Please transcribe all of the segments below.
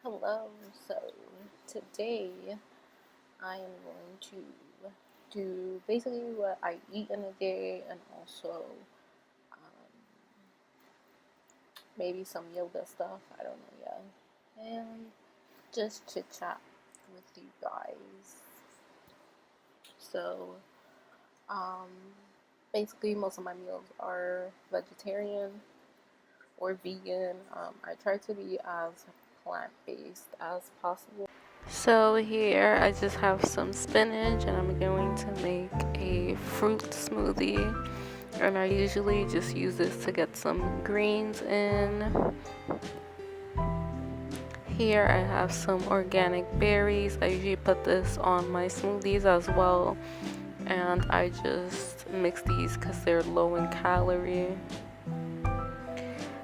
Hello, so today I am going to do basically what I eat in a day and also maybe some yoga stuff, I don't know yet, and just chit chat with you guys. So, basically most of my meals are vegetarian or vegan. I try to be as plant-based as possible. So here I just have some spinach and I'm going to make a fruit smoothie, and I usually just use this to get some greens in. Here I have some organic berries. I usually put this on my smoothies as well, and I just mix these because they're low in calorie.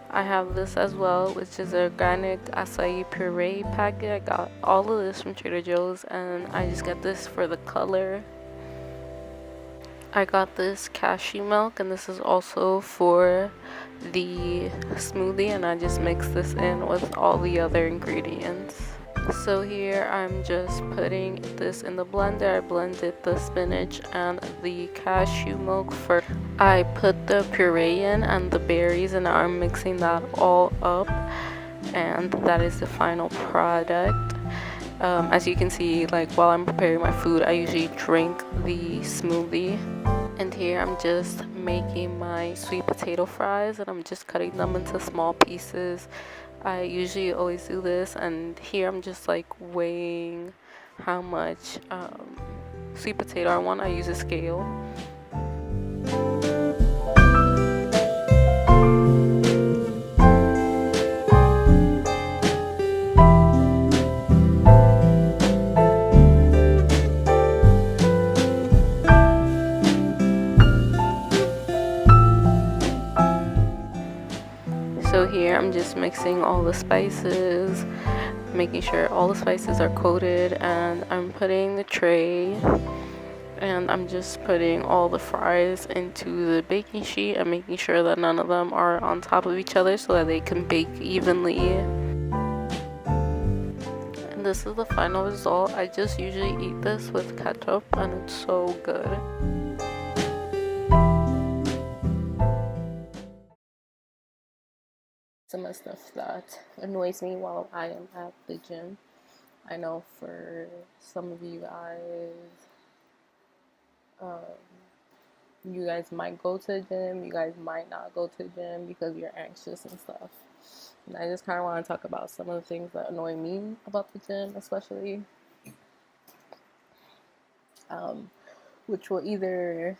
I have this as well, which is organic acai puree packet. I got all of this from Trader Joe's and I just get this for the color. I got this cashew milk and this is also for the smoothie, and I just mix this in with all the other ingredients. So here I'm just putting this in the blender. I blended the spinach and the cashew milk first. I put the puree in and the berries, and now I'm mixing that all up, and that is the final product. As you can see, like while I'm preparing my food, I usually drink the smoothie. And here I'm just making my sweet potato fries, and I'm just cutting them into small pieces. I usually always do this, and here I'm just like weighing how much sweet potato I want. I use a scale. So here I'm just mixing all the spices, making sure all the spices are coated, and I'm putting the tray, and I'm just putting all the fries into the baking sheet and making sure that none of them are on top of each other so that they can bake evenly. And this is the final result. I just usually eat this with ketchup and it's so good. Some of the stuff that annoys me while I am at the gym. I know for some of you guys might go to the gym, you guys might not go to the gym because you're anxious and stuff. And I just kind of want to talk about some of the things that annoy me about the gym, especially, which will either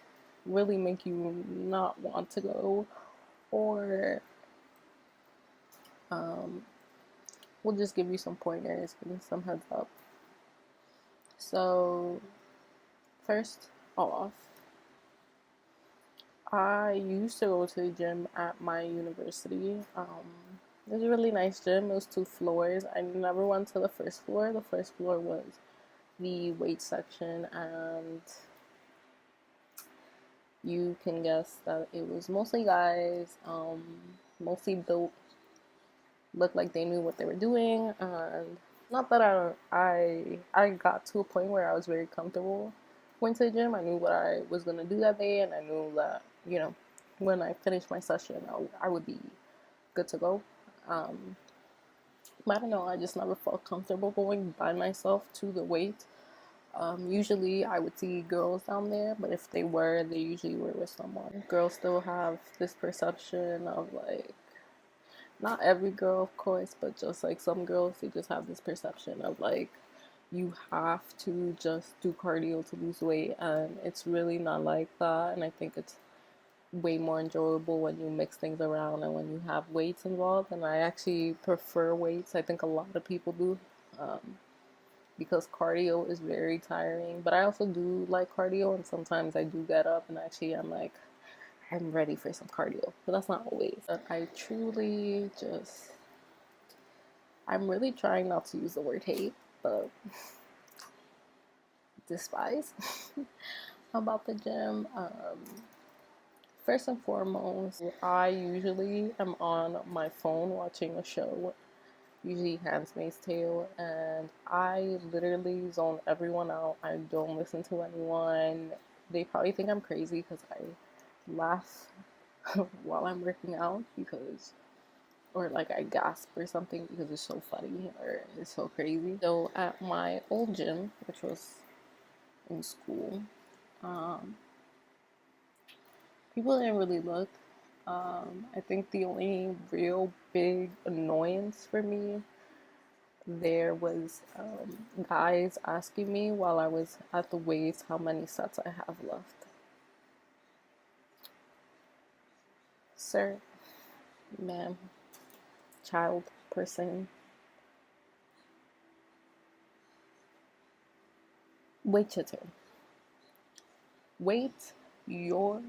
really make you not want to go, or we'll just give you some pointers and some heads up. So, first off, I used to go to the gym at my university. It was a really nice gym. It was 2 floors. I never went to the first floor. The first floor was the weight section, and you can guess that it was mostly guys, mostly built, looked like they knew what they were doing, and not that I got to a point where I was very comfortable going to the gym. I knew what I was going to do that day, and I knew that, you know, when I finished my session, I would be good to go. But I don't know, I just never felt comfortable going by myself to the weight. Usually I would see girls down there, but if they usually were with someone. Girls still have this perception of, like, not every girl, of course, but just like some girls, they just have this perception of, like, you have to just do cardio to lose weight, and it's really not like that. And I think it's way more enjoyable when you mix things around and when you have weights involved. And I actually prefer weights. I think a lot of people do, because cardio is very tiring. But I also do like cardio, and sometimes I do get up and actually I'm ready for some cardio, but that's not always. I truly I'm really trying not to use the word hate, but despise about the gym. First and foremost, I usually am on my phone watching a show, usually Handmaid's Tale, and I literally zone everyone out. I don't listen to anyone. They probably think I'm crazy because I laugh while I'm working out because, or like I gasp or something because it's so funny or it's so crazy. So at my old gym, which was in school, um, people didn't really look. I think the only real big annoyance for me there was guys asking me while I was at the weights how many sets I have left. Sir, ma'am, child, person, wait your turn. Wait your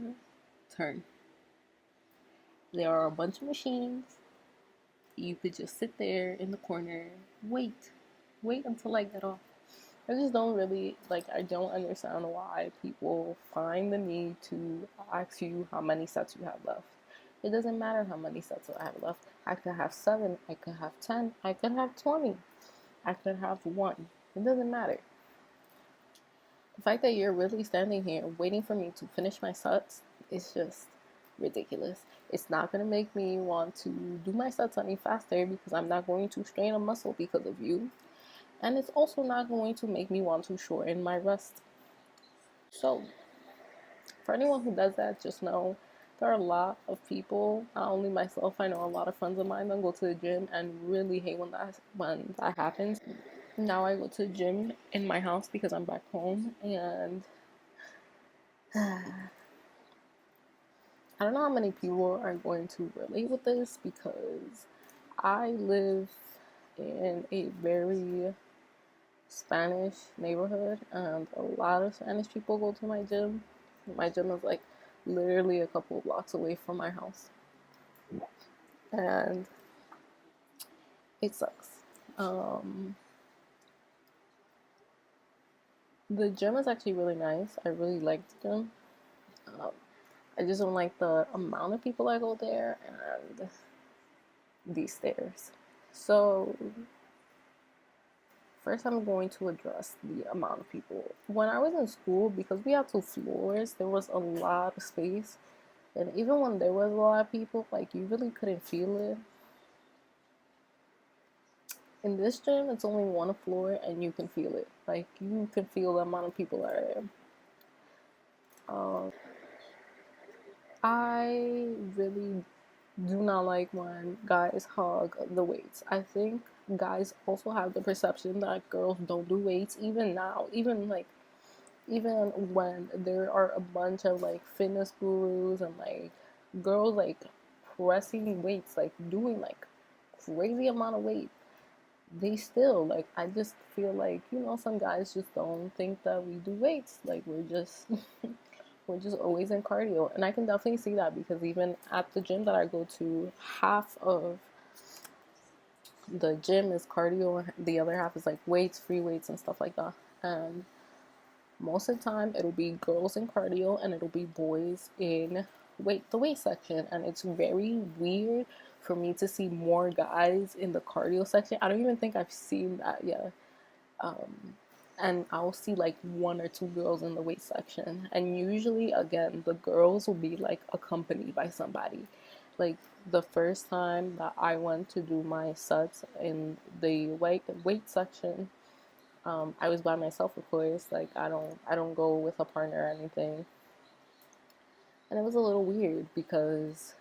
turn. There are a bunch of machines. You could just sit there in the corner, wait until I get off. I just don't really I don't understand why people find the need to ask you how many sets you have left. It doesn't matter how many sets I have left. I could have 7, I could have 10, I could have 20, I could have 1. It doesn't matter. The fact that you're really standing here waiting for me to finish my sets is just ridiculous. It's not going to make me want to do my sets any faster because I'm not going to strain a muscle because of you. And it's also not going to make me want to shorten my rest. So, for anyone who does that, just know there are a lot of people, not only myself, I know a lot of friends of mine that go to the gym and really hate when that happens. Now I go to the gym in my house because I'm back home, and I don't know how many people are going to relate with this because I live in a very Spanish neighborhood and a lot of Spanish people go to my gym. My gym is literally a couple of blocks away from my house. And it sucks. The gym is actually really nice. I really like the gym. I just don't like the amount of people that go there and these stairs. So first, I'm going to address the amount of people. When I was in school, because we had 2 floors, there was a lot of space. And even when there was a lot of people, you really couldn't feel it. In this gym, it's only 1 floor and you can feel it. You can feel the amount of people that are there. I really do not like when guys hog the weights. I think guys also have the perception that girls don't do weights even now. Even when there are a bunch of fitness gurus and girls pressing weights, doing crazy amount of weight, they still I just feel some guys just don't think that we do weights. We're just we're just always in cardio, and I can definitely see that because even at the gym that I go to, half of the gym is cardio, the other half is weights, free weights, and stuff like that. And most of the time, it'll be girls in cardio, and it'll be boys in the weight section. And it's very weird for me to see more guys in the cardio section. I don't even think I've seen that yet. And I'll see 1 or 2 girls in the weight section. And usually, again, the girls will be accompanied by somebody. The first time that I went to do my sets in the weight section, I was by myself, of course. I don't go with a partner or anything. And it was a little weird because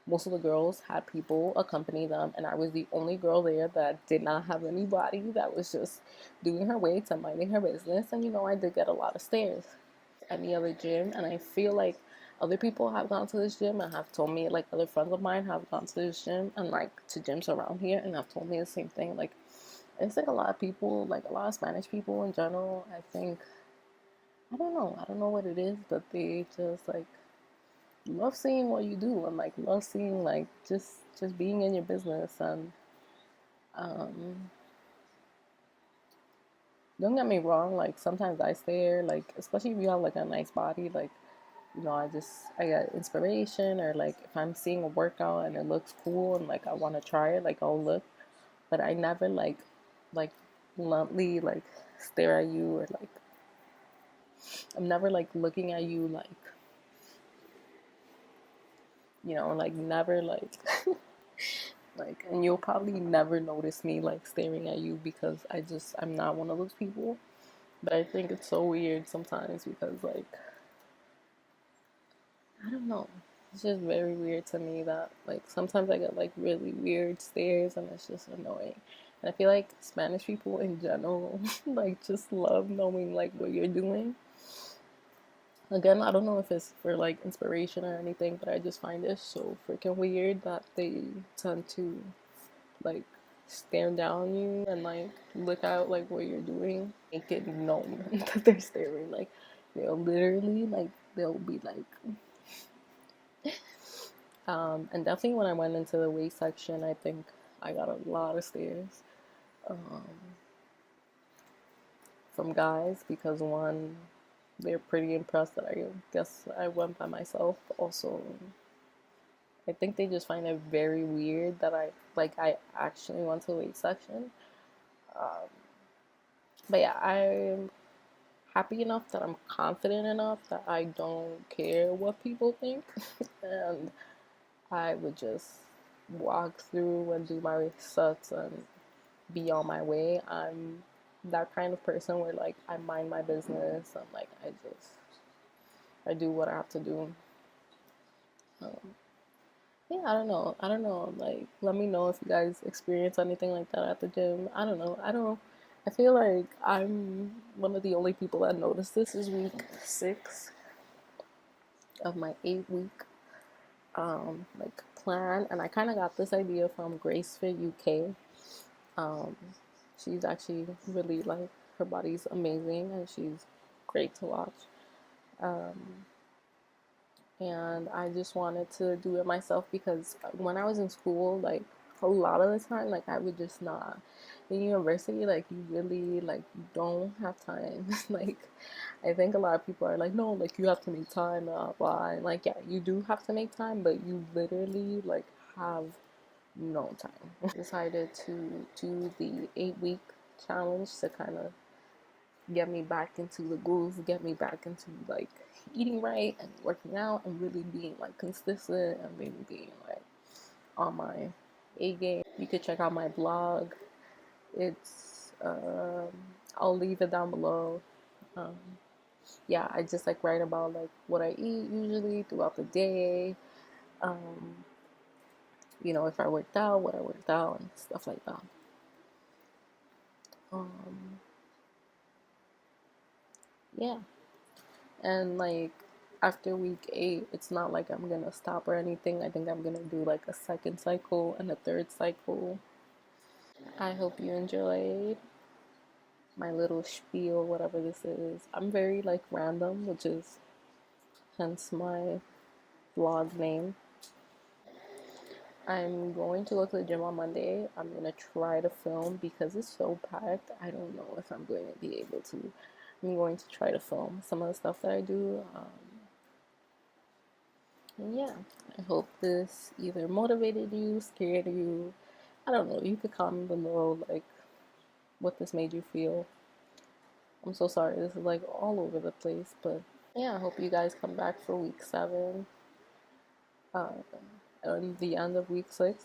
most of the girls had people accompany them, and I was the only girl there that did not have anybody, that was just doing her weights and minding her business. And I did get a lot of stares. Any other gym, and I feel other people have gone to this gym and have told me, other friends of mine have gone to this gym and to gyms around here and have told me the same thing. It's a lot of people, a lot of Spanish people in general, I think, I don't know what it is, but they just love seeing what you do and love seeing just being in your business. And don't get me wrong, like sometimes I stare, like especially if you have like a nice body, like I get inspiration, or like if I'm seeing a workout and it looks cool and like I want to try it, like I'll look, but I never like bluntly like stare at you, or like I'm never like looking at you like like never like like, and you'll probably never notice me like staring at you because I'm not one of those people. But I think it's so weird sometimes because like I don't know. It's just very weird to me that like sometimes I get like really weird stares and it's just annoying. And I feel like Spanish people in general like just love knowing like what you're doing. Again, I don't know if it's for like inspiration or anything, but I just find it so freaking weird that they tend to like stare down on you and like look out like what you're doing, make it known that they're staring. Like they'll be like and definitely when I went into the weight section, I think I got a lot of stares um, from guys because one, they're pretty impressed that I guess I went by myself. Also, I think they just find it very weird that I actually went to the weight section. Um, but yeah, I'm happy enough that I'm confident enough that I don't care what people think, and I would just walk through and do my sets and be on my way. I'm that kind of person where like I mind my business and like I do what I have to do. Um, yeah, I don't know. Like, let me know if you guys experience anything like that at the gym. I don't know. I don't. I feel like I'm one of the only people that noticed this. Is week 6 of my 8-week like plan, and I kind of got this idea from GraceFit UK. Um, she's actually really like her body's amazing and she's great to watch. Um, and I just wanted to do it myself because when I was in school, like a lot of the time, like I would just not. In university, like you really like you don't have time. Like I think a lot of people are like, no, like you have to make time, blah blah. And like yeah, you do have to make time, but you literally like have no time. Decided to do the 8-week challenge to kind of get me back into the groove, get me back into like eating right and working out and really being like consistent and maybe being like on my A game. You could check out my blog. It's I'll leave it down below. Um, yeah, I just like write about like what I eat usually throughout the day. Um, if I worked out, what I worked out, and stuff like that. Um, yeah. And like after week 8, it's not like I'm gonna stop or anything. I think I'm gonna do like a second cycle and a third cycle. I hope you enjoyed my little spiel, whatever this is. I'm very like random, which is hence my vlog name. I'm going to go to the gym on Monday. I'm gonna try to film because it's so packed. I don't know if I'm going to be able to. I'm going to try to film some of the stuff that I do. And yeah, I hope this either motivated you, scared you. I don't know. You could comment below like what this made you feel. I'm so sorry. This is like all over the place, but yeah, I hope you guys come back for week 7. Uh, and the end of week 6.